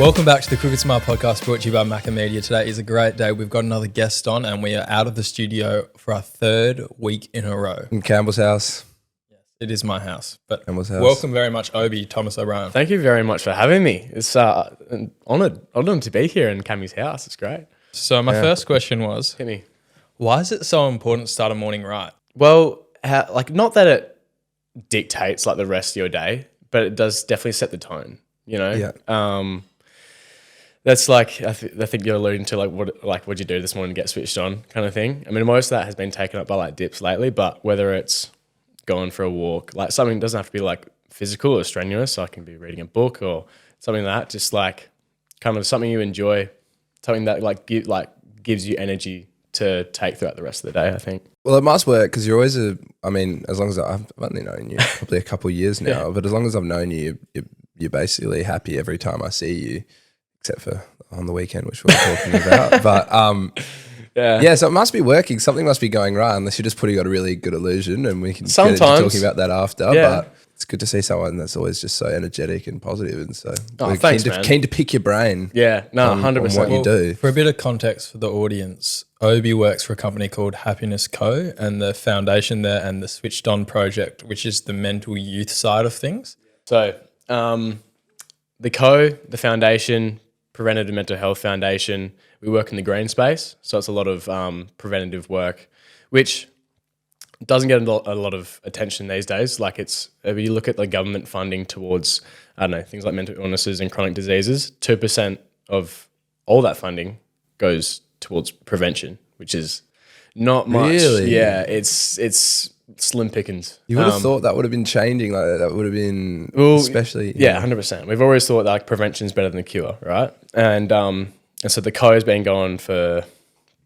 Welcome back to the Crooked Smile podcast brought to you by Maccamedia. Today is a great day. We've got another guest on and we are out of the studio for our third week in a row. In Campbell's house. Yes, it is my house. But Campbell's house. Welcome very much, Obi Thomas O'Brien. Thank you very much for having me. It's an honoured to be here in Cammy's house. It's great. So my first question was, Hit me. why is it so important to start a morning right? Well, not that it dictates like the rest of your day, but it does definitely set the tone. You know. Yeah. That's like I think you're alluding to what'd you do this morning to get switched on kind of thing. I mean, most of that has been taken up by like dips lately, but whether it's going for a walk, like something doesn't have to be like physical or strenuous. So I can be reading a book or something like that, just like kind of something you enjoy, something that gives you energy to take throughout the rest of the day, I think. Well, it must work because you're always as long as I've only known you probably a couple of years now, but as long as I've known you, you're basically happy every time I see you, except for on the weekend, which we're talking about. But so it must be working. Something must be going right, unless you're just putting on a really good illusion, and we can get into talking about that after. Yeah. But it's good to see someone that's always just so energetic and positive, and so keen to pick your brain. Yeah, no, 100%. What you do. For a bit of context for the audience, Obi works for a company called Happiness Co. and the foundation there and the Switched On project, which is the mental youth side of things. So the foundation, Preventative Mental Health Foundation, we work in the green space. So it's a lot of preventative work, which doesn't get a lot of attention these days. Like if you look at the government funding towards, things like mental illnesses and chronic diseases, 2% of all that funding goes towards prevention, which is not much. Really? Yeah, it's slim pickings. You would have thought that would have been changing. Like that would have been, especially. Yeah, 100%. We've always thought that like prevention is better than the cure, right? And so the co has been going for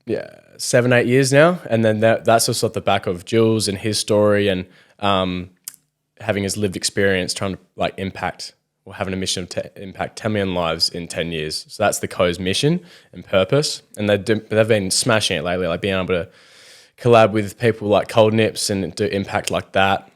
7-8 years now, and then that's just off the back of Jules and his story and having his lived experience, trying to like impact or having a mission to impact 10 million lives in 10 years. So that's the co's mission and purpose, and they've been smashing it lately, like being able to collab with people like Cold Nips and do impact like that.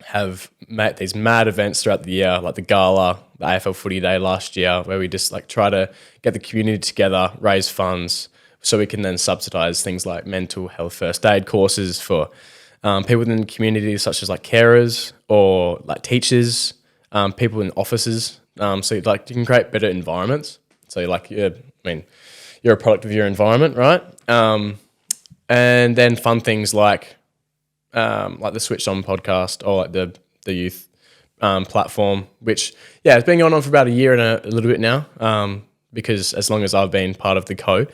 Have made these mad events throughout the year, like the gala, the AFL Footy Day last year, where we just like try to get the community together, raise funds, so we can then subsidise things like mental health first aid courses for people within the community, such as like carers or like teachers, people in offices. So like you can create better environments. So you're a product of your environment, right? And then fun things like the Switched On podcast or like the youth platform, which it's been going on for about a year and a little bit now. Because as long as I've been part of the co,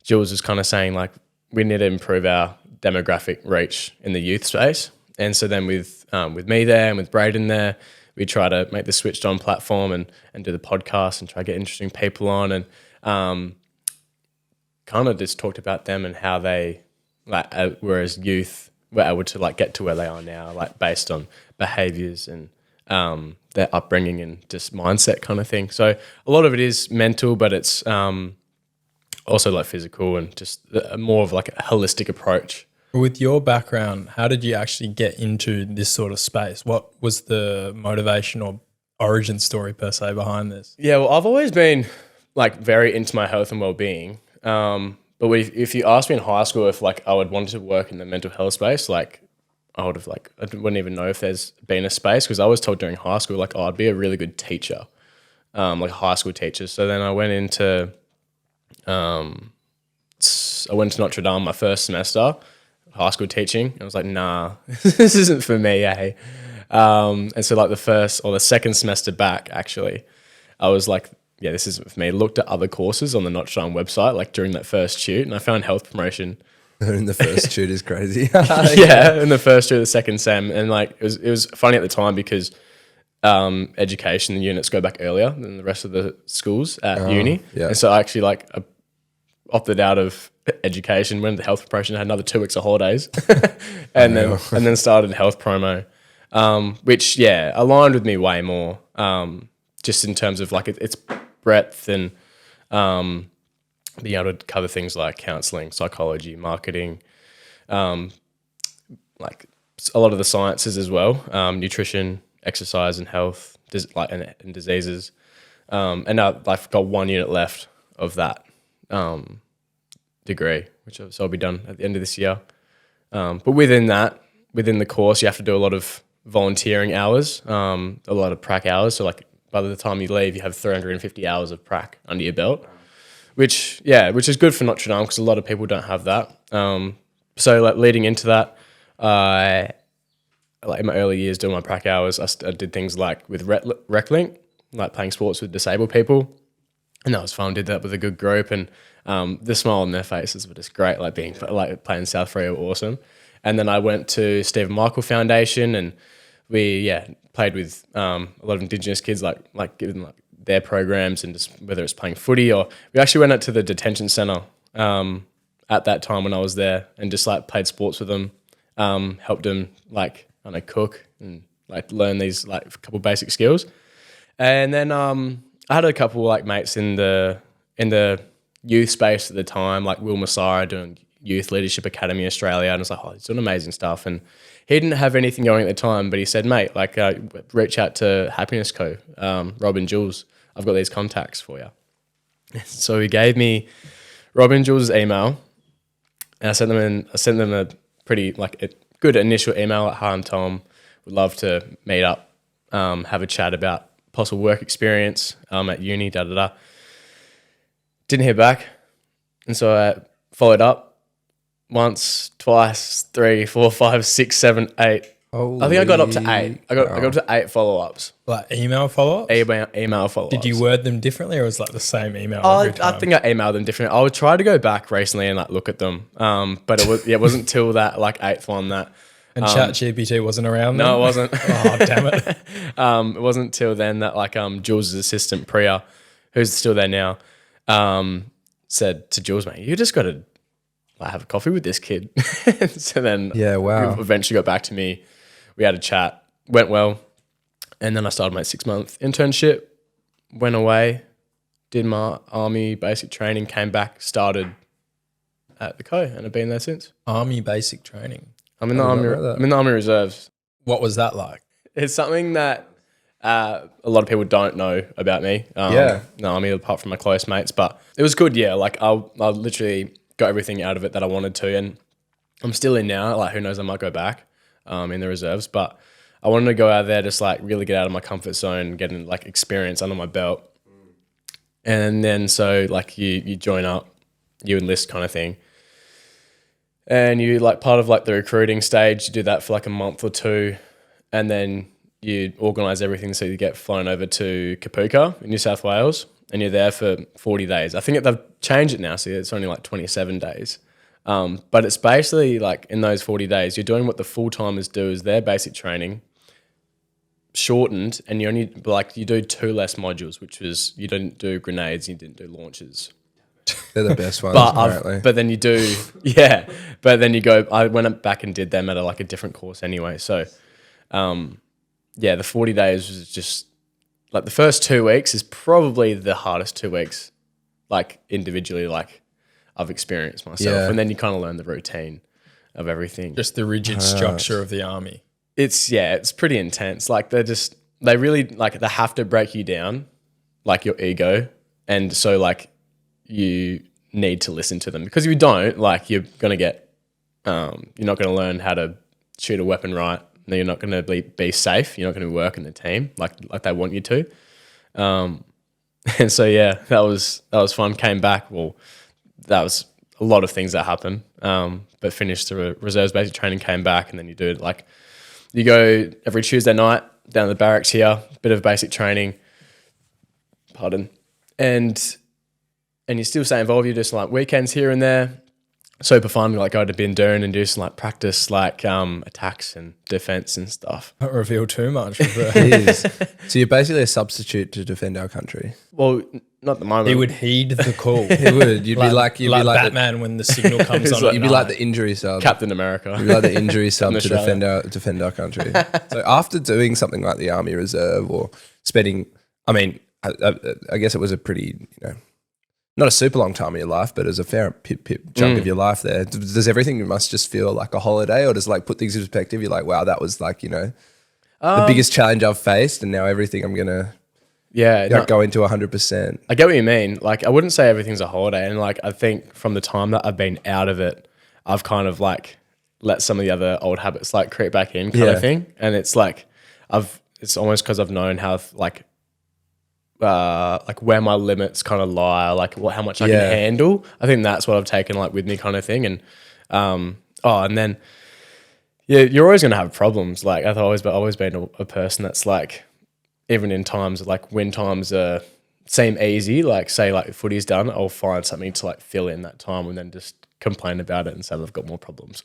Jules is kind of saying like we need to improve our demographic reach in the youth space, and so then with me there and with Braden there, we try to make the Switched On platform and do the podcast and try to get interesting people on and kind of just talked about them and how they whereas youth were able to like get to where they are now, like based on behaviors and their upbringing and just mindset kind of thing. So a lot of it is mental, but it's also like physical and just more of like a holistic approach. With your background, how did you actually get into this sort of space? What was the motivation or origin story per se behind this? Yeah, well, I've always been like very into my health and well-being. But if you asked me in high school if like I would want to work in the mental health space, like I would have like, I wouldn't even know if there's been a space, because I was told during high school, like, I'd be a really good teacher, like a high school teacher. So then I went into, Notre Dame my first semester, high school teaching. I was like, nah, this isn't for me, eh? And so like the second semester back, actually, I was like, yeah, this isn't for me. Looked at other courses on the Notre Dame website, like during that first shoot, and I found health promotion. In the first shoot is crazy. In the first shoot, the second sem, and like it was funny at the time because education units go back earlier than the rest of the schools at uni, and so I actually opted out of education, went to health promotion, had another 2 weeks of holidays, and then started health promo, which aligned with me way more, just in terms of like its breadth and being able to cover things like counselling, psychology, marketing, like a lot of the sciences as well, nutrition, exercise and health, and diseases. And now I've got 1 unit left of that degree, which I'll be done at the end of this year. But within the course, you have to do a lot of volunteering hours, a lot of prac hours. So like by the time you leave, you have 350 hours of prac under your belt, which is good for Notre Dame because a lot of people don't have that. So like leading into that, like in my early years doing my prac hours, I did things like with RecLink, like playing sports with disabled people. And that was fun. Did that with a good group, and the smile on their faces were just great. Like playing South Free were awesome. And then I went to Stephen Michael Foundation, and we played with a lot of Indigenous kids, like giving like their programs, and just whether it's playing footy or we actually went out to the detention centre at that time when I was there, and just like played sports with them, helped them like cook and like learn these like a couple basic skills. And then I had a couple like mates in the youth space at the time, like Will Massara doing Youth Leadership Academy Australia, and I was like, oh, he's doing amazing stuff. And he didn't have anything going at the time, but he said, mate, like reach out to Happiness Co, Rob and Jules. I've got these contacts for you. So he gave me Rob and Jules' email, and I sent them a pretty like a good initial email. Hi, I'm Tom. Would love to meet up, have a chat about possible work experience at uni, Didn't hear back. And so I followed up once, twice, 3, 4, 5, 6, 7, 8. I think I got up to 8. I got up to 8 follow-ups. Like email follow-ups? Email follow-ups. Did you word them differently, or was it like the same email every I time? think I emailed them differently. I would try to go back recently and like look at them. But it wasn't till that like 8th one that. And ChatGPT wasn't around then? No, it wasn't. Oh, damn it. It wasn't till then that like Jules' assistant Priya, who's still there now, said to Jules, mate, you just got to like, have a coffee with this kid. So then he eventually got back to me. We had a chat, went well. And then I started my 6-month internship, went away, did my army basic training, came back, started at the Co, and I've been there since. Army basic training. I'm in the Army Reserves. What was that like? It's something that a lot of people don't know about me. No, I mean, apart from my close mates, but it was good. Yeah, like I literally got everything out of it that I wanted to, and I'm still in now. Like, who knows? I might go back in the reserves, but I wanted to go out there, just like really get out of my comfort zone, get like experience under my belt, and then so like you join up, you enlist kind of thing. And you like part of like the recruiting stage, you do that for like a month or 2, and then you organise everything so you get flown over to Kapuka in New South Wales, and you're there for 40 days. I think they've changed it now, so it's only like 27 days. But it's basically like in those 40 days, you're doing what the full-timers do is their basic training, shortened, and you do 2 less modules, which was you didn't do grenades, you didn't do launches. They're the best ones, apparently. But then you do, yeah. But then you go, I went back and did them at a different course anyway. So, the 40 days was just, like the first 2 weeks is probably the hardest 2 weeks, like individually, like I've experienced myself. Yeah. And then you kind of learn the routine of everything. Just the rigid structure of the army. It's pretty intense. Like they really, like they have to break you down, like your ego. And so like, you need to listen to them, because if you don't, like you're going to get, you're not going to learn how to shoot a weapon right. You're not going to be safe. You're not going to work in the team like they want you to. And so, that was fun. Came back. Well, that was a lot of things that happened. But finished the reserves basic training, came back, and then you do it like, you go every Tuesday night down to the barracks here, bit of basic training, and you still stay involved. You do some like weekends here and there. Super fun, like go to Bindern and do some like practice, like attacks and defense and stuff. Don't reveal too much. It is. So you're basically a substitute to defend our country. Well, not at the moment. He would heed the call. He would. You'd be like Batman when the signal comes on. You'd be like the injury sub. Captain America. You'd be like the injury sub to defend our country. So after doing something like the Army Reserve or spending, I mean, I guess it was a pretty, not a super long time of your life, but as a fair chunk of your life there, does everything must just feel like a holiday, or does like put things in perspective? You're like, wow, that was like, the biggest challenge I've faced, and now everything I'm going to Yeah, You don't go into 100%. I get what you mean. Like, I wouldn't say everything's a holiday. And like, I think from the time that I've been out of it, I've kind of like let some of the other old habits like creep back in kind of thing. And it's like, it's almost because I've known how like where my limits kind of lie, like how much I can handle. I think that's what I've taken like with me kind of thing. And, and then, yeah, you're always going to have problems. Like I've always been a person that's like, even in times like when times seem easy, like say like footy's done, I'll find something to like fill in that time and then just complain about it and say I've got more problems,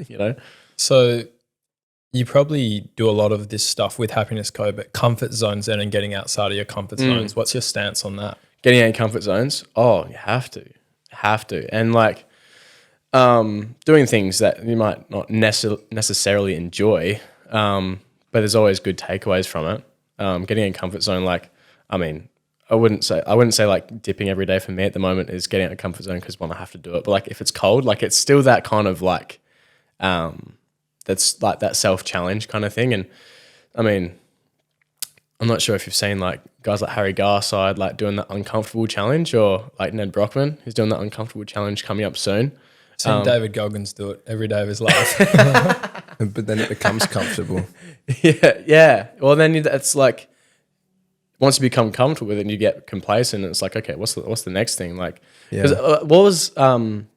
you know? So you probably do a lot of this stuff with Happiness Co, but comfort zones then and getting outside of your comfort zones. What's your stance on that? Getting out of comfort zones? Oh, you have to. And like doing things that you might not necessarily enjoy, but there's always good takeaways from it. Getting in comfort zone, like, I mean, I wouldn't say like dipping every day for me at the moment is getting out of comfort zone because I have to do it. But like if it's cold, like it's still that kind of like, that's like that self-challenge kind of thing. And I mean, I'm not sure if you've seen like guys like Harry Garside like doing that uncomfortable challenge, or like Ned Brockman who's doing that uncomfortable challenge coming up soon. Seen David Goggins do it every day of his life. But then it becomes comfortable. Yeah. Well, then it's like once you become comfortable with it, and you get complacent. And it's like, okay, what's the next thing? Like, what was I'm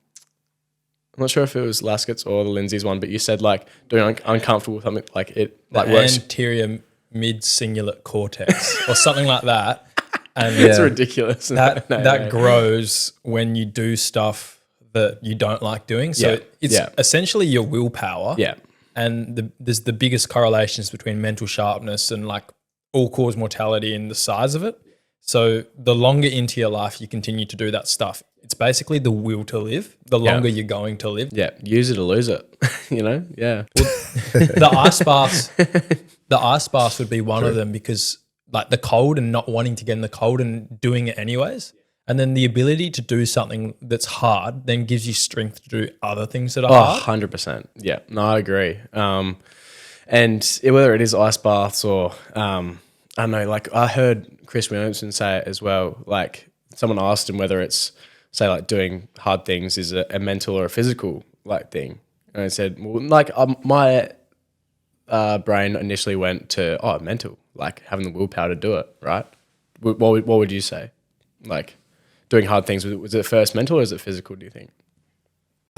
not sure if it was Laskett's or the Lindsay's one, but you said like doing uncomfortable with something like it like works. Anterior mid-cingulate cortex or something like that. And it's ridiculous. That grows when you do stuff that you don't like doing. So it's essentially your willpower. Yeah. And there's the biggest correlations between mental sharpness and like all-cause mortality and the size of it. So the longer into your life you continue to do that stuff, it's basically the will to live, the longer you're going to live. Yeah, use it or lose it, you know? Yeah. The ice baths would be one of them, because like the cold and not wanting to get in the cold and doing it anyways. And then the ability to do something that's hard then gives you strength to do other things that are hard. 100%. Yeah, no, I agree. And whether it is ice baths or, I don't know, like I heard Chris Williamson say it as well. Like someone asked him whether it's, say, like doing hard things is a mental or a physical like thing. And I said, well, like my brain initially went to, mental, like having the willpower to do it, right? What would you say? Like, doing hard things, was it first mental or is it physical, do you think?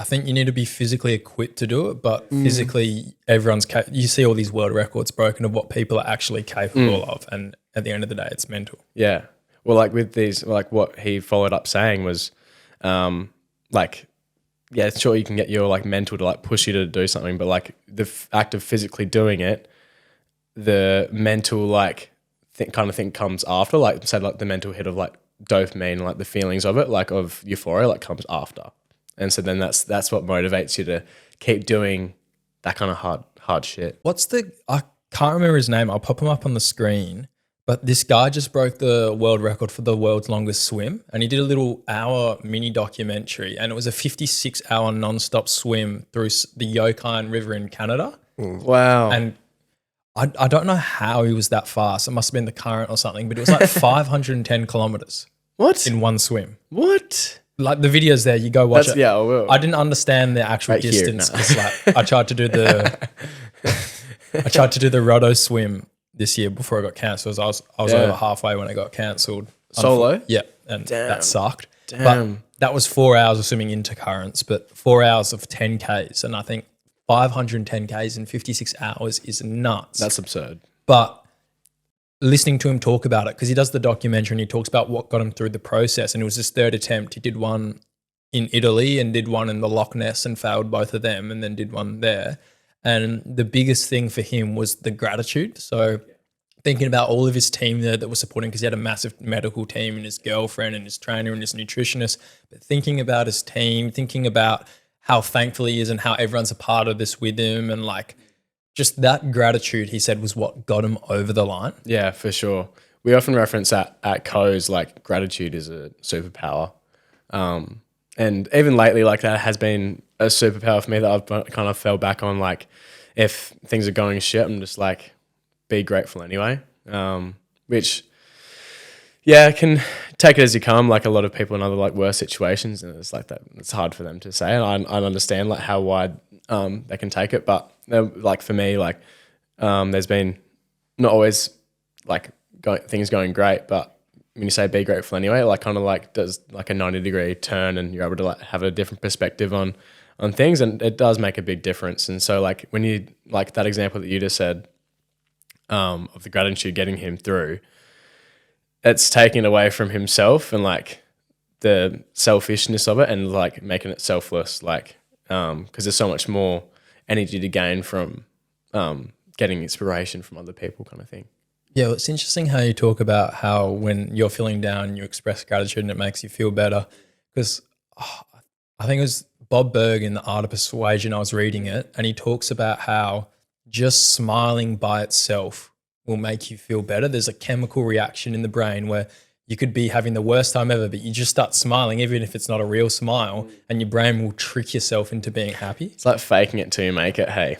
I think you need to be physically equipped to do it, but physically you see all these world records broken of what people are actually capable of, and at the end of the day it's mental. Yeah. Well, like with these, like what he followed up saying was sure you can get your like mental to like push you to do something, but like the act of physically doing it, the mental like kind of thing comes after, like say like the mental hit of like dopamine, like the feelings of it, like of euphoria, like comes after. And so then that's what motivates you to keep doing that kind of hard shit. I can't remember his name. I'll pop him up on the screen. But this guy just broke the world record for the world's longest swim. And he did a little hour mini documentary. And it was a 56-hour nonstop swim through the Yukon River in Canada. Wow. And I don't know how he was that fast. It must have been the current or something, but it was like 510 kilometers. What? In one swim. What? Like the video's there, you go watch it. Yeah, I will. I didn't understand the actual distance because like I tried to do the Roto swim this year before I got cancelled. I was over halfway when it got cancelled. Solo? Yeah, and that sucked. But that was 4 hours of swimming into currents, but 4 hours of 10Ks, and I think 510 Ks in 56 hours is nuts. That's absurd. But listening to him talk about it, because he does the documentary and he talks about what got him through the process, and it was his third attempt. He did one in Italy and did one in the Loch Ness and failed both of them, and then did one there. And the biggest thing for him was the gratitude. So thinking about all of his team there that was supporting, because he had a massive medical team and his girlfriend and his trainer and his nutritionist, but thinking about his team, thinking about how thankful he is and how everyone's a part of this with him, and like just that gratitude, he said, was what got him over the line. Yeah, for sure. We often reference at Co's like gratitude is a superpower. And even lately, like that has been a superpower for me that I've kind of fell back on. Like if things are going shit, I'm just like, be grateful anyway. Which yeah, I can take it as you come. Like a lot of people in other like worse situations, and it's like that. It's hard for them to say, and I understand like how wide they can take it. But like for me, like there's been not always like things going great, but when you say be grateful anyway, like kind of like does like a 90-degree turn, and you're able to like have a different perspective on things, and it does make a big difference. And so like when you like that example that you just said of the gratitude getting him through. It's taking away from himself and like the selfishness of it and like making it selfless, like because there's so much more energy to gain from getting inspiration from other people, kind of thing. Yeah, well, it's interesting how you talk about how when you're feeling down, you express gratitude and it makes you feel better. Because I think it was Bob Berg in The Art of Persuasion, I was reading it, and he talks about how just smiling by itself will make you feel better. There's a chemical reaction in the brain where you could be having the worst time ever, but you just start smiling, even if it's not a real smile, and your brain will trick yourself into being happy. It's like faking it till you make it, hey.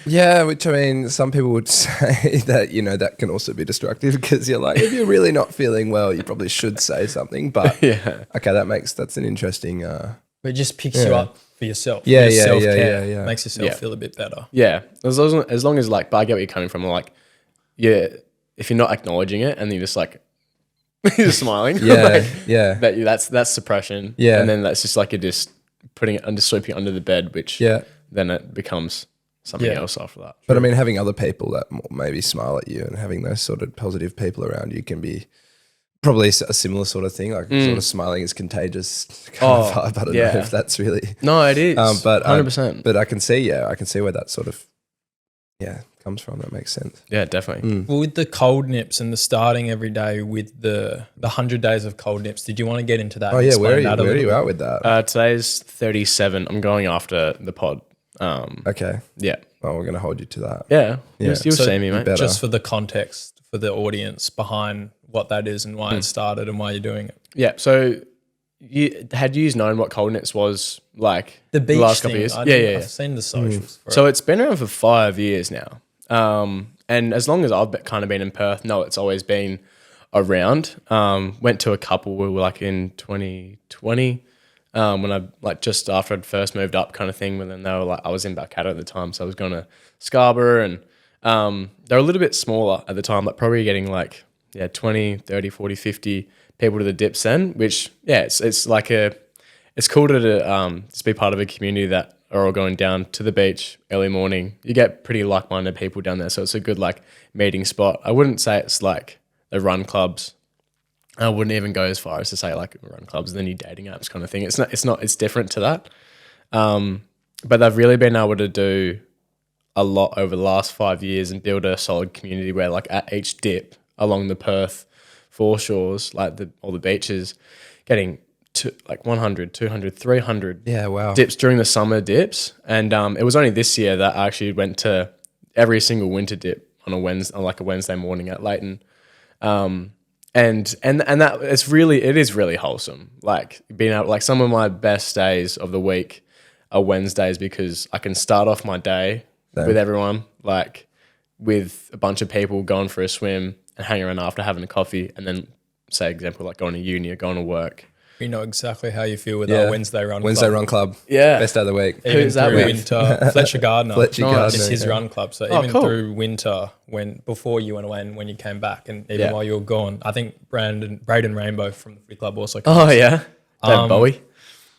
Yeah, which I mean, some people would say that, you know, that can also be destructive because you're like, if you're really not feeling well, you probably should say something. But Yeah. okay, that's an interesting. But it just picks you up for yourself. Yeah, Your yeah, self-care yeah. makes yourself Yeah. feel a bit better. Yeah, as long as like, but I get where you're coming from. Like, yeah, if you're not acknowledging it and you're just like, you're just smiling, Yeah, like, yeah. that's suppression. Yeah. And then that's just like you're just putting it under, sweeping it under the bed, which Yeah. then it becomes something Yeah. else after that. But I mean, having other people that maybe smile at you and having those sort of positive people around you can be probably a similar sort of thing. Like sort of smiling is contagious kind of vibe. I don't know if that's really. No, it is. But 100%. But I can see where that sort of comes from. That makes sense. Yeah, definitely. Well, with the cold nips and the starting every day with the 100 days of cold nips, did you want to get into that? Oh and yeah, where explain that a are little you bit? at with that? Today's 37. I'm going after the pod. Okay. Yeah. Well, we're gonna hold you to that. Yeah. Yeah. You'll So see me, mate. better. Just for the context, for the audience behind what that is and why it started and why you're doing it. Yeah. So had you known what cold nips was like The beach last thing, couple of years? I've seen the socials for So it's been around for 5 years now. And as long as I've kind of been in Perth, no, it's always been around. Went to a couple, we were like in 2020, when I like just after I'd first moved up kind of thing. But then they were like, I was in Balcatta at the time. So I was going to Scarborough and they're a little bit smaller at the time, like probably getting like, 20, 30, 40, 50 people to the dips then, which, it's like it's cool to be part of a community that are all going down to the beach early morning. You get pretty like-minded people down there, so it's a good like meeting spot. I wouldn't say it's like the run clubs. I wouldn't even go as far as to say like run clubs, the new dating apps kind of thing. It's different to that. But they've really been able to do a lot over the last 5 years and build a solid community where like at each dip along the Perth foreshores, like all the beaches, getting to like 100, 200, 300 Yeah. Wow. dips during the summer dips. And it was only this year that I actually went to every single winter dip on a Wednesday morning at Leighton. And that it is really wholesome. Like being able, like some of my best days of the week are Wednesdays because I can start off my day with everyone, like with a bunch of people going for a swim and hang around after having a coffee, and then say example like going to uni or going to work. We know exactly how you feel with our Wednesday run club. Club. Yeah. Best day of the week. Even Who's that through with? winter, Fletcher Gardner. Fletcher Gardner, It's his yeah. run club. So Oh, even cool. through winter, before you went away and when you came back, and even while you were gone, I think Braden Rainbow from the Free Club also comes. Oh yeah. Bowie.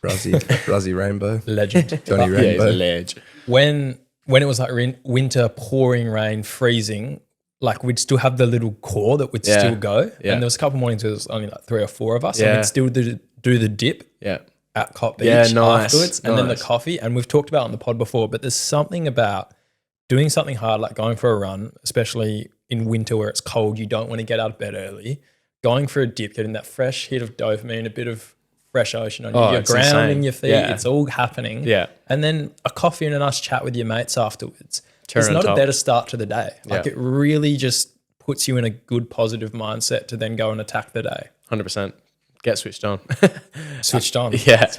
Bruzzy Rainbow. Legend. Johnny Yeah, he's a Rainbow. ledge. When it was like winter, pouring rain, freezing, like we'd still have the little core that would still go. Yeah. And there was a couple mornings where there was only like 3 or 4 of us, Yeah. and we'd still do the dip Yeah. at Cop Beach Yeah, nice, afterwards, and then the nice. coffee. And we've talked about it on the pod before, but there's something about doing something hard, like going for a run, especially in winter where it's cold, you don't want to get out of bed early. Going for a dip, getting that fresh hit of dopamine, a bit of fresh ocean on you, you're it's grounding insane. your feet, Yeah. it's all happening. Yeah. And then a coffee and a nice chat with your mates afterwards. Cherry It's on not a top. better start to the day. Like Yeah. it really just puts you in a good positive mindset to then go and attack the day. 100%. Get switched on. Switched on. Yeah.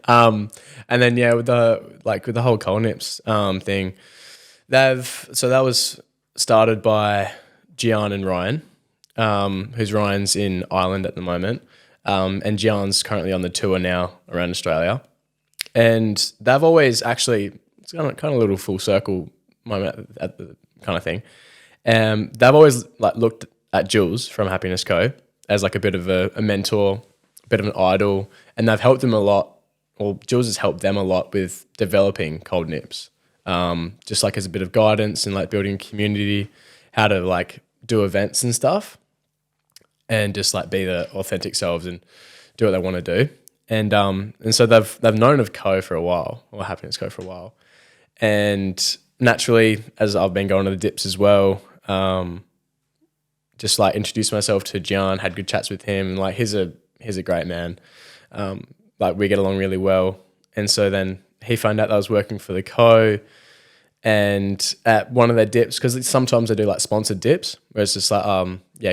And then with the whole cold nips thing, that was started by Gian and Ryan, who's Ryan's in Ireland at the moment, and Gian's currently on the tour now around Australia. And they've always actually, it's kind of a little full circle moment at the kind of thing. They've always like looked at Jules from Happiness Co as like a bit of a mentor, a bit of an idol, and they've helped them a lot. Well, Jules has helped them a lot with developing Cold Nips, just like as a bit of guidance and like building a community, how to like do events and stuff, and just like be the authentic selves and do what they want to do. And so they've known of Co for a while, or Happiness Co for a while, and naturally, as I've been going to the dips as well, just like introduced myself to Gian, had good chats with him, and like he's a great man. Like we get along really well. And so then he found out that I was working for the Co, and at one of their dips, because sometimes they do like sponsored dips, where it's just like,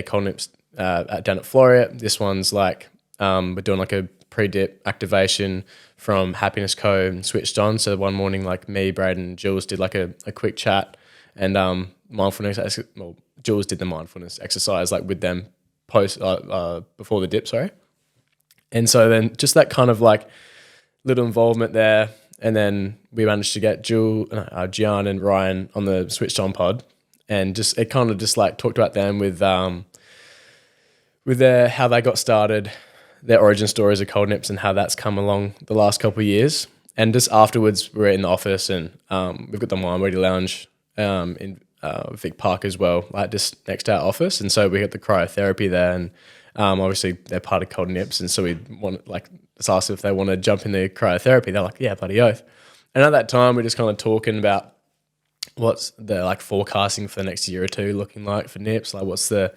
Cold Nips down at Floria. This one's like, we're doing like a pre-dip activation from Happiness Co and switched on. So one morning, like me, Braden, and Jules did like a quick chat, and mindfulness. Well, Jules did the mindfulness exercise like with them before the dip, sorry. And so then just that kind of like little involvement there, and then we managed to get Gian and Ryan on the switched on pod, and just it kind of just like talked about them with their how they got started, their origin stories of Cold Nips, and how that's come along the last couple of years. And just afterwards, we're in the office, and we've got the Mind Body Lounge in Vic Park as well, like just next to our office. And so we got the cryotherapy there, and obviously they're part of Cold Nips, and so we want like just asked if they want to jump in the cryotherapy. They're like, yeah, bloody oath. And at that time, we're just kind of talking about what's the like forecasting for the next year or two looking like for Nips, like what's the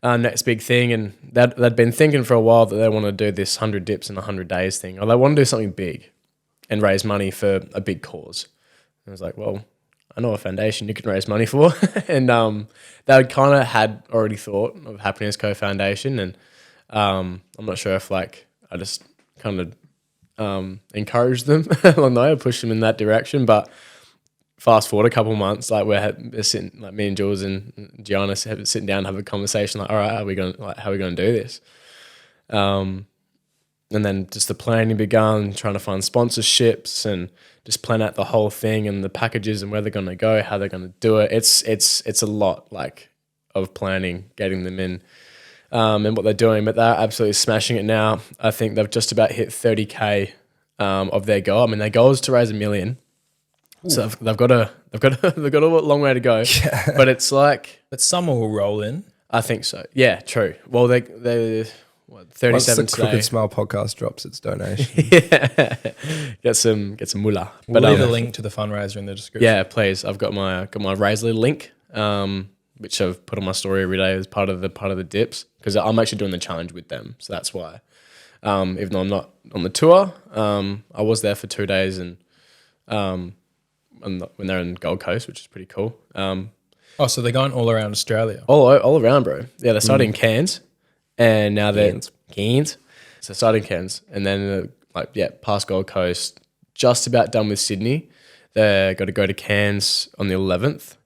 next big thing. And they'd been thinking for a while that they want to do this 100 dips in 100 days thing, or they want to do something big and raise money for a big cause. And I was like, well, I know a foundation you can raise money for. And they kind of had already thought of Happiness Co Foundation. And I'm not sure if like I just kind of encouraged them along the way, or pushed them in that direction. But fast forward a couple of months, like we're sitting, like me and Jules and Gianna sitting down and have a conversation like, all right, how are we going to do this? And then just the planning began, trying to find sponsorships and just plan out the whole thing and the packages and where they're going to go, how they're going to do it. It's a lot like of planning, getting them in, and what they're doing, but they're absolutely smashing it now. I think they've just about hit 30K of their goal. I mean, their goal is to raise $1 million. Ooh. So they've got a long way to go, but it's like, but some will roll in. I think so. Yeah, true. Well, they what, 37 Once the today. Crooked Smile podcast drops its donation. Yeah, get some moolah. We'll leave a link to the fundraiser in the description. Yeah, please. I've got my Razorly link, which I've put on my story every day as part of the dips, because I'm actually doing the challenge with them, so that's why. Even though I'm not on the tour, I was there for 2 days, and when they're in Gold Coast, which is pretty cool. So they're going all around Australia. All around, bro. Yeah, they started in Cairns. And now they're Cairns. So starting Cairns, and then past Gold Coast, just about done with Sydney. They've got to go to Cairns on the 11th,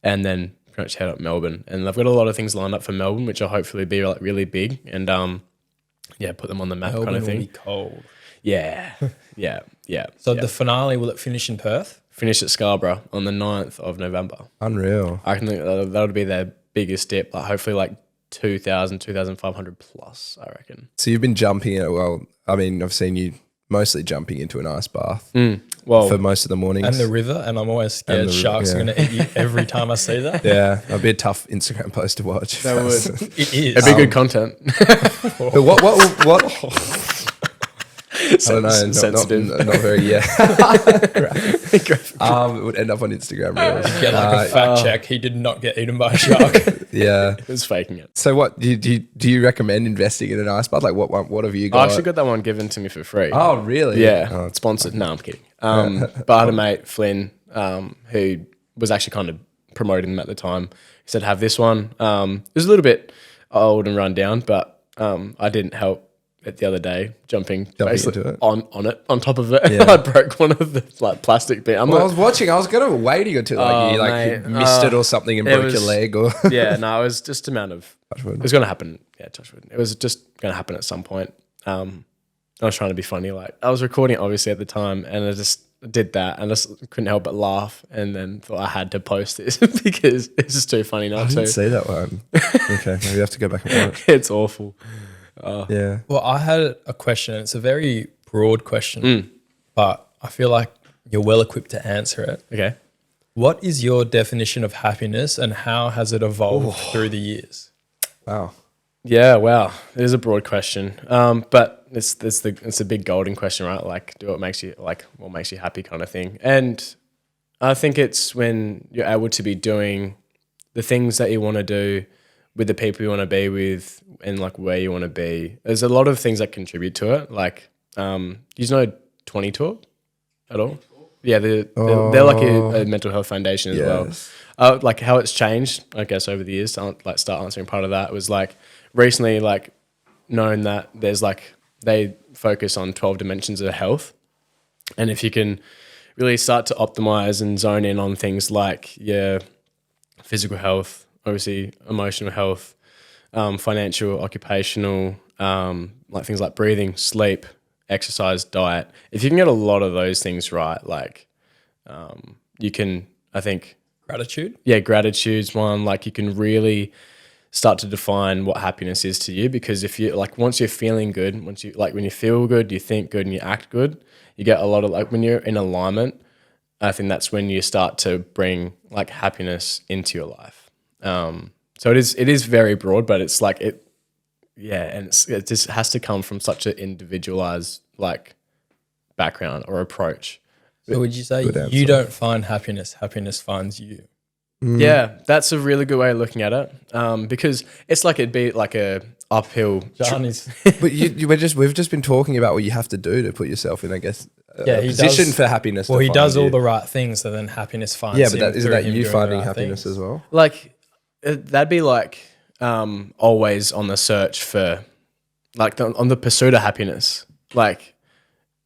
and then pretty much head up Melbourne. And they've got a lot of things lined up for Melbourne, which will hopefully be like really big, and put them on the map. Melbourne kind of thing. Will be cold. Yeah, yeah. So the finale, will it finish in Perth? Finish at Scarborough on the 9th of November. Unreal. I think that would be their biggest dip. Like hopefully like 2,000, 2,500 plus, I reckon. So you've been jumping in. Well, I mean, I've seen you mostly jumping into an ice bath for most of the mornings. And the river, and I'm always scared sharks are going to eat you every time I see that. Yeah, that'd be a tough Instagram post to watch. That would. It is. It'd be good content. But what? I don't know. Sensitive. Not very, it would end up on Instagram Reels. Get like a fact check. He did not get eaten by a shark. Yeah. He was faking it. So what, do you recommend investing in an ice bath? Like what have you got? I actually got that one given to me for free. Oh, really? Yeah. Oh, it's sponsored. No, I'm kidding. But I had a mate, Flynn, who was actually kind of promoting them at the time. He said, have this one. It was a little bit old and run down, but I didn't help the other day, jumping into it. on it, on top of it. And I broke one of the like plastic bits. I was watching. I was kind of waiting until like you like missed it or something and broke your leg or yeah. No, it was just amount of. It was going to happen. Yeah, touch wood. It was just going to happen at some point. I was trying to be funny. Like I was recording it obviously at the time, and I just did that, and I just couldn't help but laugh, and then thought I had to post this because it's just too funny not I to. didn't see that one. Okay, maybe I have to go back and watch. It's awful. Yeah. Well, I had a question. It's a very broad question, but I feel like you're well equipped to answer it. Okay. What is your definition of happiness, and how has it evolved through the years? Wow. Yeah, wow. It is a broad question. But it's a big golden question, right? Like do what makes you happy kind of thing. And I think it's when you're able to be doing the things that you want to do with the people you want to be with and like where you want to be. There's a lot of things that contribute to it. Like, you know 20 Talk at all? Yeah, they're like a mental health foundation as well. Like how it's changed, I guess, over the years to like start answering part of that was like recently like known that there's like they focus on 12 dimensions of health. And if you can really start to optimize and zone in on things like your physical health, obviously emotional health, financial, occupational, like things like breathing, sleep, exercise, diet. If you can get a lot of those things right, like you can, I think, Gratitude? yeah, gratitude's one. Like you can really start to define what happiness is to you, because if you like once you're feeling good, once you like when you feel good, you think good and you act good, you get a lot of like when you're in alignment, I think that's when you start to bring like happiness into your life. So it is very broad, but it's like it just has to come from such an individualized like background or approach. So would you say you don't find happiness, happiness finds you? Yeah, that's a really good way of looking at it, because it's like it'd be like a uphill. But we've just been talking about what you have to do to put yourself in, I guess, a position for happiness. Well, he does all the right things, so then happiness finds him. Yeah, but isn't that you finding right happiness things. as well? Like that'd be like always on the search for, like on the pursuit of happiness. Like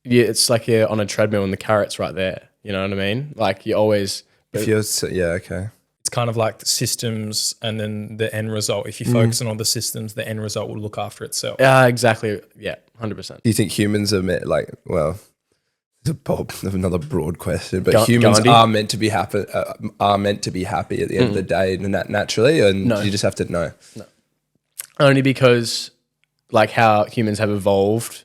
it's like you're on a treadmill and the carrot's right there. You know what I mean? Like you always. Okay. It's kind of like the systems and then the end result. If you focus on all the systems, the end result will look after itself. Yeah, exactly. Yeah, 100%. Do you think humans are another broad question, but humans are meant to be happy. Are meant to be happy at the end of the day, naturally, and you just have to know. No, only because like how humans have evolved,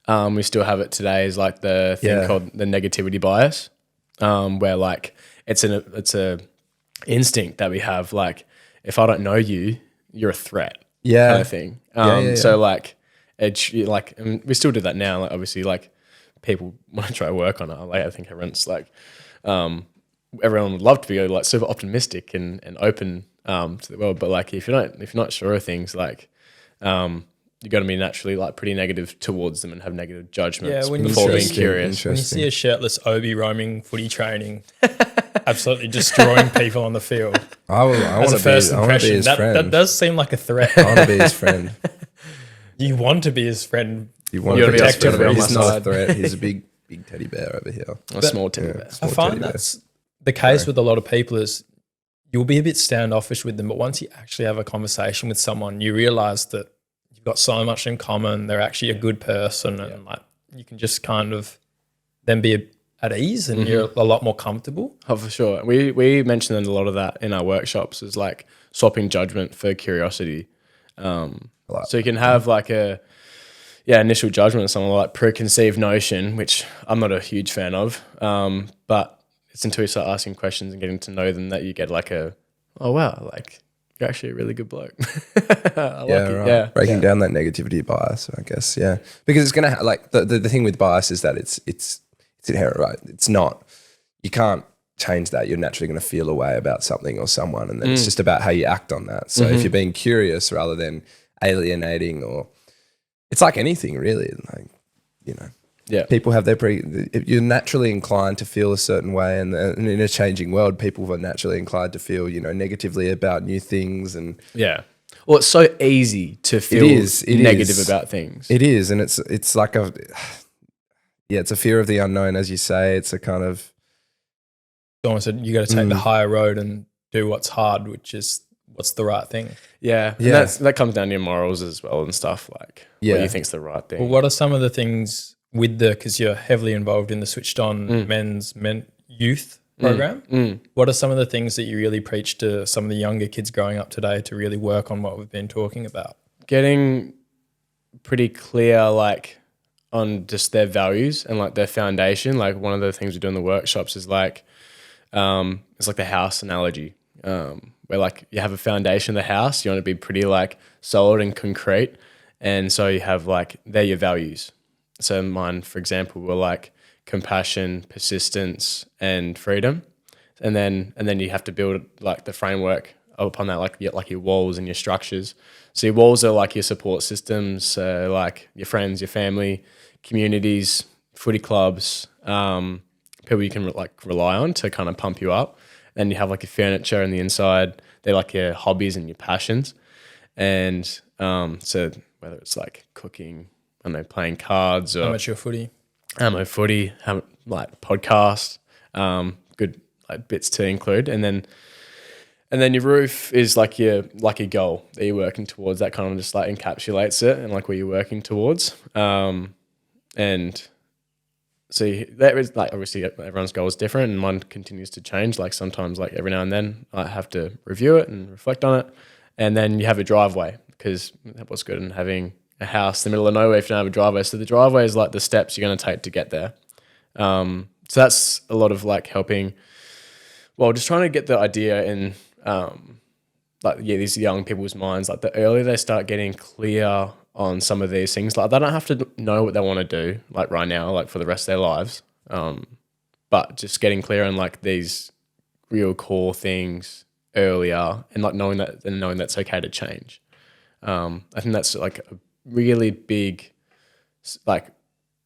we still have it today. Is like the thing called the negativity bias, where like it's a instinct that we have. Like if I don't know you, you're a threat. Yeah, kind of thing. So like and we still do that now. Like obviously, like people want to try to work on it. Like I think everyone's like, everyone would love to be like super optimistic and open to the world. But like if you're not sure of things, like you got to be naturally like pretty negative towards them and have negative judgments before being curious. When you see a shirtless Obi roaming footy training, absolutely destroying people on the field. I want to be his friend. That does seem like a threat. I want to be his friend. You want to be his friend. You want to protect him. on my He's not a side. threat. He's a big teddy bear over here. A small teddy bear. I find that's the case with a lot of people is you'll be a bit standoffish with them, but once you actually have a conversation with someone, you realize that you've got so much in common. They're actually a good person, and like you can just kind of then be at ease, and you're a lot more comfortable. Oh, for sure. We mentioned a lot of that in our workshops, is like swapping judgment for curiosity. So you can have like initial judgment of someone, like preconceived notion, which I'm not a huge fan of. But it's until you start asking questions and getting to know them that you get like oh wow, like you're actually a really good bloke. Breaking down that negativity bias, I guess. Yeah, because it's gonna like the thing with bias is that it's inherent, right? It's not, you can't change that. You're naturally going to feel a way about something or someone, and then it's just about how you act on that. So if you're being curious rather than alienating, or it's like anything really, like people have you're naturally inclined to feel a certain way, and in a changing world, people are naturally inclined to feel negatively about new things, and Well, it's so easy to feel negative about things. It is, and it's like it's a fear of the unknown, as you say. It's a kind of almost you got to take the higher road and do what's hard, which is what's the right thing. Yeah. And that comes down to your morals as well and stuff, like what you think's the right thing. Well, what are some of the things because you're heavily involved in the Switched On men's youth program? What are some of the things that you really preach to some of the younger kids growing up today to really work on what we've been talking about? Getting pretty clear, like, on just their values and like their foundation. Like one of the things we do in the workshops is like, it's like the house analogy, where like you have a foundation of the house, you want to be pretty like solid and concrete. And so you have like, they're your values. So mine, for example, were like compassion, persistence, and freedom. And then you have to build like the framework upon that, like your walls and your structures. So your walls are like your support systems, like your friends, your family, communities, footy clubs, people you can like rely on to kind of pump you up. And you have like your furniture on the inside. They're like your hobbies and your passions. And so whether it's like cooking, I don't know, playing cards, or amateur footy, like podcast, good like bits to include. And then your roof is like your goal that you're working towards. That kind of just like encapsulates it and like where you're working towards. And so that is like, obviously everyone's goal is different and mine continues to change. Like sometimes like every now and then I have to review it and reflect on it. And then you have a driveway, because what's good in having a house in the middle of nowhere if you don't have a driveway. So the driveway is like the steps you're going to take to get there. So that's a lot of like helping, well, just trying to get the idea in these young people's minds. Like the earlier they start getting clear on some of these things, like they don't have to know what they want to do like right now, like for the rest of their lives. But just getting clear on like these real core things earlier and like knowing that's okay to change. I think that's like a really big like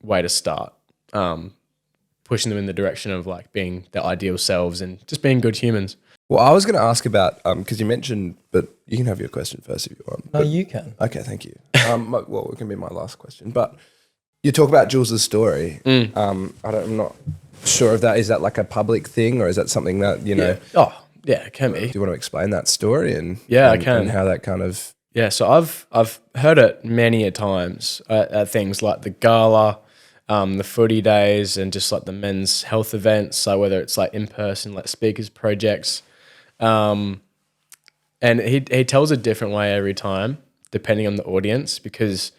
way to start, pushing them in the direction of like being their ideal selves and just being good humans. Well, I was going to ask about, because you mentioned, but you can have your question first if you want. No, you can. Okay, thank you. Well, it can be my last question. But you talk about Jules's story. I'm not sure if is that like a public thing, or is that something that, you know? Oh, yeah, it can be. Do you want to explain that story and I can. And how that kind of... Yeah, so I've heard it many a times at things like the gala, the footy days, and just like the men's health events. So whether it's like in person, like speakers projects, and he tells a different way every time depending on the audience, because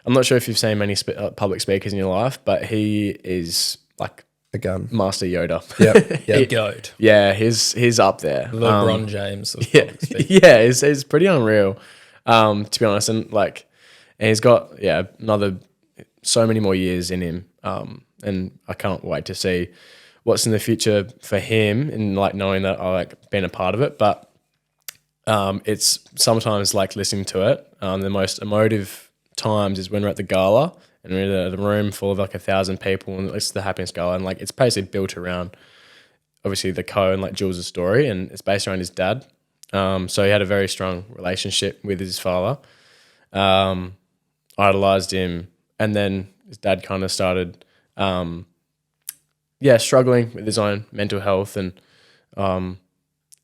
I'm not sure if you've seen many public speakers in your life, but he is like a gun, Master Yoda. Yep. Goat. Yeah, he's up there. LeBron James. He's pretty unreal. To be honest, and he's got so many more years in him, and I can't wait to see what's in the future for him, and like knowing that I like been a part of it. But it's sometimes like listening to it. The most emotive times is when we're at the gala and we're in a room full of like 1,000 people, and it's the happiness gala, and like it's basically built around obviously the co and like Jules' story, and it's based around his dad. So he had a very strong relationship with his father, idolized him, and then his dad kind of started, struggling with his own mental health, and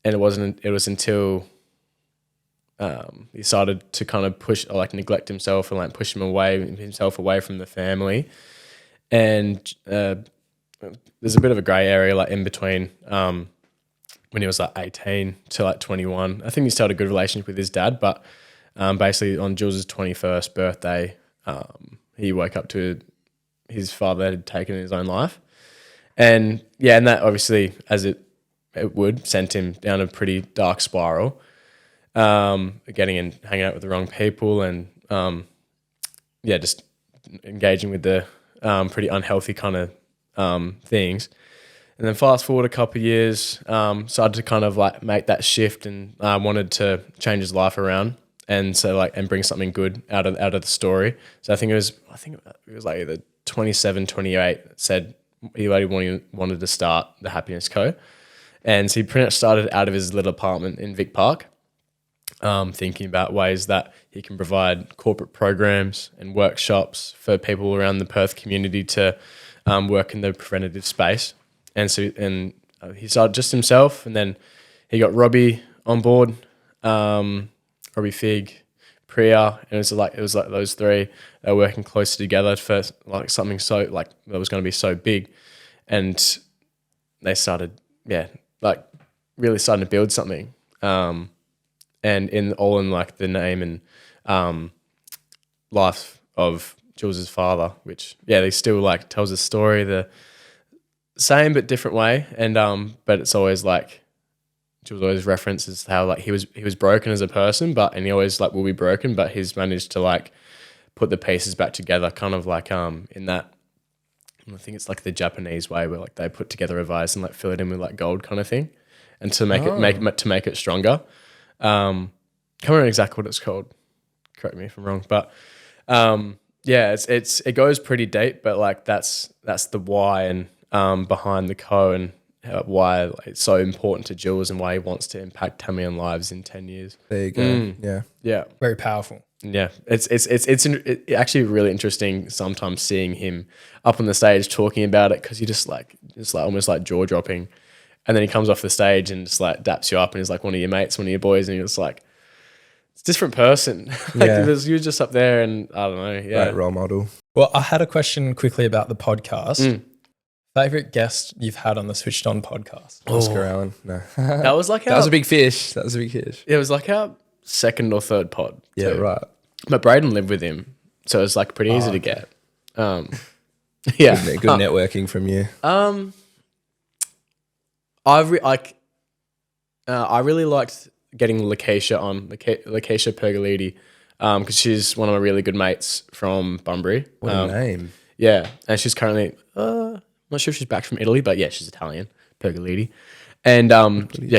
it was until he started to kind of neglect himself and like push himself away from the family, and there's a bit of a grey area like in between. When he was like 18 to like 21. I think he still had a good relationship with his dad, but basically on Jules' 21st birthday, he woke up to his father had taken his own life. And that obviously, as it would, sent him down a pretty dark spiral, getting and hanging out with the wrong people, and just engaging with the pretty unhealthy kind of things. And then fast forward a couple of years, started to kind of like make that shift, and wanted to change his life around, and so and bring something good out of the story. So I think it was like either 27, 28 said he wanted to start the Happiness Co. And so he pretty much started out of his little apartment in Vic Park. thinking about ways that he can provide corporate programs and workshops for people around the Perth community to work in the preventative space. And so, he started just himself, and then he got Robbie on board, Robbie Fig, Priya, and it was like those three. They were working closely together for like something so like that was going to be so big, and they started like really starting to build something. And in like the name and life of Jules's father, which they still like tells a story the same but different way, and but it's always like Jules always references how like he was broken as a person, and he always like will be broken, but he's managed to like put the pieces back together, kind of like in that, I think it's like the Japanese way where like they put together a vase and like fill it in with like gold kind of thing, and to make it stronger. Can't remember exactly what it's called. Correct me if I'm wrong, but it goes pretty deep, but like that's the why and behind the co, and why it's so important to Jules and why he wants to impact 10 million lives in 10 years. There you go. Yeah. Very powerful. Yeah, it's actually really interesting sometimes seeing him up on the stage talking about it, because he just like almost like jaw dropping, and then he comes off the stage and just like daps you up and he's like one of your mates, one of your boys, and you're just like, it's a different person. Like you're just up there, and I don't know. Yeah, Right, role model. Well, I had a question quickly about the podcast. Favorite guest you've had on the Switched On podcast? Oscar Allen. No, that was like that was a big fish. That was a big fish. It was like our second or third pod. Yeah, too. right. But Braden lived with him, so it was like pretty easy to get. Yeah, Good networking from you. I really liked getting Lakeisha on, Lakeisha Pergolidi, because she's one of my really good mates from Bunbury. What a name. Yeah, and she's currently, I'm not sure if she's back from Italy, but yeah, she's Italian, Pergolidi. And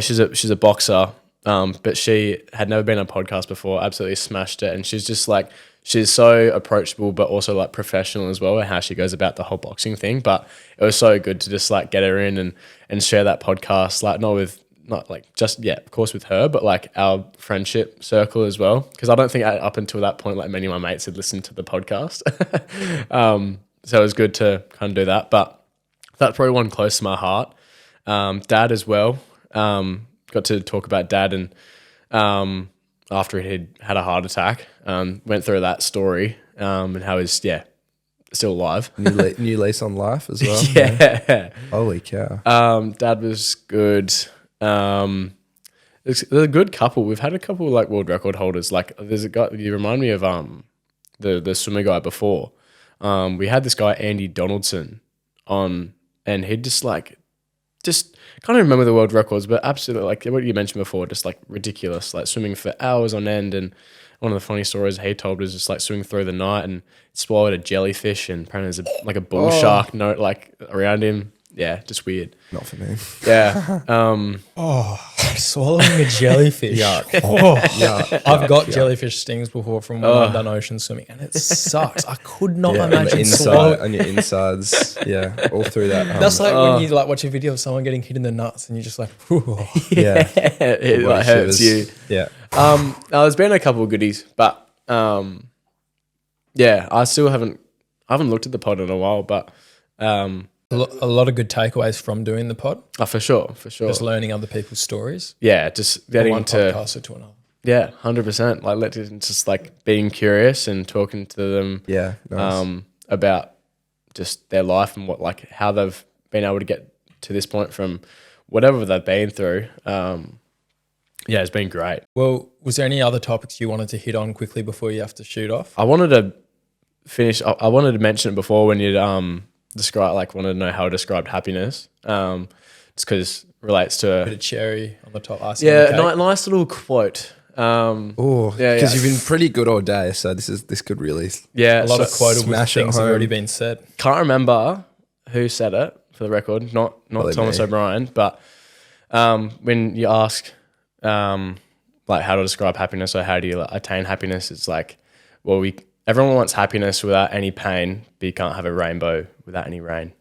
she's a boxer, but she had never been on a podcast before, absolutely smashed it. And she's just like, she's so approachable, but also like professional as well, and how she goes about the whole boxing thing. But it was so good to just like get her in and share that podcast, like of course with her, but like our friendship circle as well. Because I don't think up until that point, like many of my mates had listened to the podcast. So it was good to kind of do that. But that's probably one close to my heart. Dad as well. Got to talk about Dad, and after he had a heart attack, went through that story, and how he's still alive. New lease on life as well. Yeah. Holy cow. Dad was good. There's a good couple. We've had a couple like world record holders. Like there's a guy. You remind me of the swimmer guy before. We had this guy Andy Donaldson on, and he'd just can't even remember the world records, but absolutely like what you mentioned before, just like ridiculous, like swimming for hours on end. And one of the funny stories he told was just like swimming through the night and swallowed a jellyfish, and apparently there's a bull shark note like around him. Yeah, just weird. Not for me. Yeah. Swallowing a jellyfish. I've got jellyfish stings before from when I've done ocean swimming, and it sucks. I could not imagine swallowing. On your insides. Yeah, all through that. That's like when you like watch a video of someone getting hit in the nuts, and you're just like, yeah, it like hurts you. Yeah. There's been a couple of goodies, but I still haven't looked at the pod in a while, but a lot of good takeaways from doing the pod. Oh, for sure. Just learning other people's stories. Yeah, just getting one podcast to another. Yeah, 100%. Like just like being curious and talking to them. Yeah, nice. About just their life and how they've been able to get to this point from whatever they've been through. It's been great. Well, was there any other topics you wanted to hit on quickly before you have to shoot off? I wanted to finish. I wanted to mention it before when you'd wanted to know how I described happiness. Just because it relates to a bit of cherry on the top. Nice little quote. Because you've been pretty good all day, so this could really a lot of quotable things have already been said. Can't remember who said it for the record. Not Thomas O'Brien, but when you ask how to describe happiness or how do you attain happiness, it's like, well, everyone wants happiness without any pain, but you can't have a rainbow without any rain.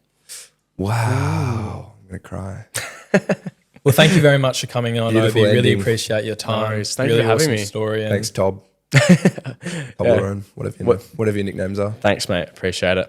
Wow. I'm going to cry. Well, thank you very much for coming on, Beautiful Obi. Really ending. appreciate your time. worries. Thank you Really for having awesome me. story. And Thanks, Tob. Yeah. Toblerone, whatever your nicknames are. Thanks, mate. Appreciate it.